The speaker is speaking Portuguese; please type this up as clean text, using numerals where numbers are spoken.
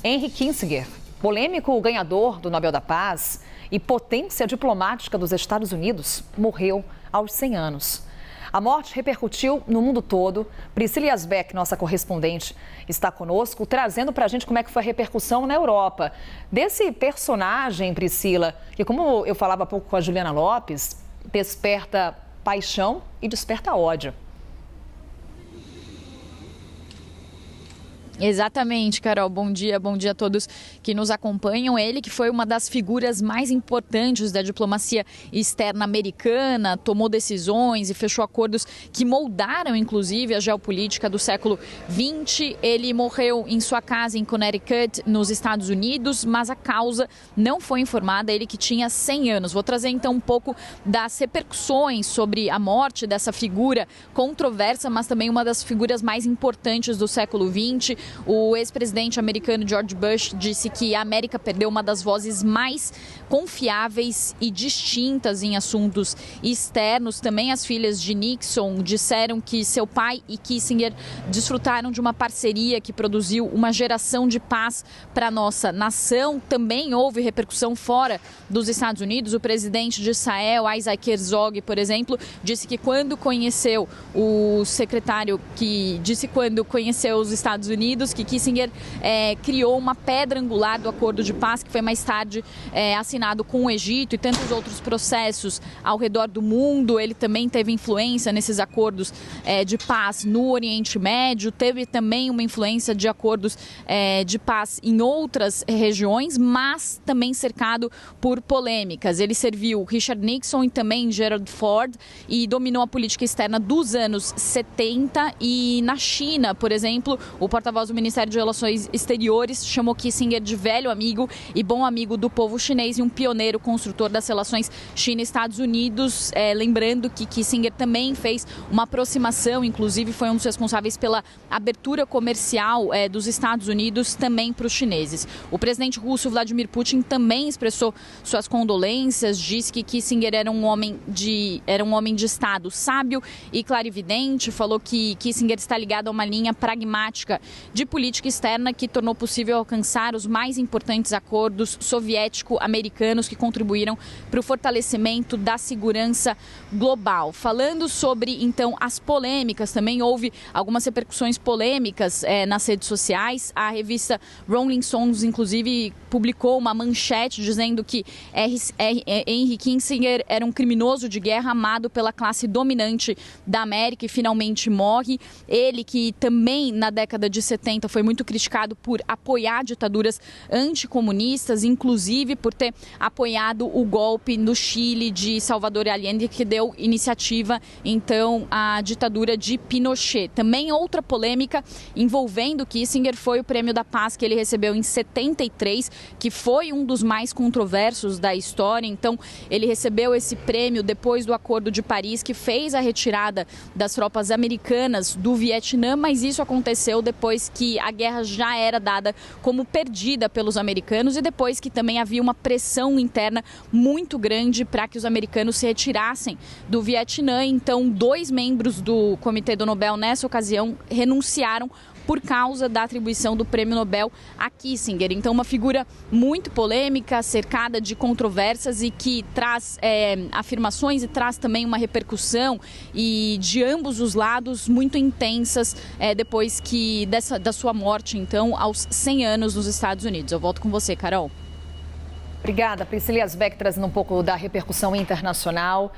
Henry Kissinger, polêmico ganhador do Nobel da Paz e potência diplomática dos Estados Unidos, morreu aos 100 anos. A morte repercutiu no mundo todo. Priscila Yazbek, nossa correspondente, está conosco, trazendo para a gente como é que foi a repercussão na Europa. Desse personagem, Priscila, que, como eu falava há pouco com a Juliana Lopes, desperta paixão e desperta ódio. Exatamente, Carol. Bom dia a todos que nos acompanham. Ele que foi uma das figuras mais importantes da diplomacia externa americana, tomou decisões e fechou acordos que moldaram, inclusive, a geopolítica do século XX. Ele morreu em sua casa em Connecticut, nos Estados Unidos, mas a causa não foi informada. Ele que tinha 100 anos. Vou trazer, então, um pouco das repercussões sobre a morte dessa figura controversa, mas também uma das figuras mais importantes do século XX. O ex-presidente americano George Bush disse que a América perdeu uma das vozes mais confiáveis e distintas em assuntos externos. Também as filhas de Nixon disseram que seu pai e Kissinger desfrutaram de uma parceria que produziu uma geração de paz para a nossa nação. Também houve repercussão fora dos Estados Unidos. O presidente de Israel, Isaac Herzog, por exemplo, disse que quando conheceu o secretário que disse quando conheceu os Estados Unidos, que Kissinger criou uma pedra angular do acordo de paz que foi mais tarde assinado com o Egito e tantos outros processos ao redor do mundo. Ele também teve influência nesses acordos de paz no Oriente Médio, teve também uma influência de acordos de paz em outras regiões, mas também cercado por polêmicas. Ele serviu Richard Nixon e também Gerald Ford e dominou a política externa dos anos 70. E na China, por exemplo, o porta-voz do Ministério de Relações Exteriores chamou Kissinger de velho amigo e bom amigo do povo chinês e um pioneiro construtor das relações China-Estados Unidos. Lembrando que Kissinger também fez uma aproximação, inclusive foi um dos responsáveis pela abertura comercial dos Estados Unidos também para os chineses. O presidente russo Vladimir Putin também expressou suas condolências, disse que Kissinger era um homem de Estado sábio e clarividente, falou que Kissinger está ligado a uma linha pragmática de política externa que tornou possível alcançar os mais importantes acordos soviético-americanos que contribuíram para o fortalecimento da segurança global. Falando sobre, então, as polêmicas, também houve algumas repercussões polêmicas nas redes sociais. A revista Rolling Stones, inclusive, publicou uma manchete dizendo que Henry Kissinger era um criminoso de guerra amado pela classe dominante da América e finalmente morre. Ele que também, na década de 70, foi muito criticado por apoiar ditaduras anticomunistas, inclusive por ter apoiado o golpe no Chile de Salvador Allende, que deu iniciativa, então, à ditadura de Pinochet. Também outra polêmica envolvendo Kissinger foi o Prêmio da Paz que ele recebeu em 73, que foi um dos mais controversos da história. Então, ele recebeu esse prêmio depois do Acordo de Paris, que fez a retirada das tropas americanas do Vietnã, mas isso aconteceu depois que a guerra já era dada como perdida pelos americanos e depois que também havia uma pressão interna muito grande para que os americanos se retirassem do Vietnã. Então, 2 membros do Comitê do Nobel nessa ocasião renunciaram por causa da atribuição do Prêmio Nobel a Kissinger. Então, uma figura muito polêmica, cercada de controvérsias e que traz afirmações e traz também uma repercussão e de ambos os lados muito intensas depois da sua morte, então, aos 100 anos nos Estados Unidos. Eu volto com você, Carol. Obrigada, Priscila Yazbek, trazendo um pouco da repercussão internacional.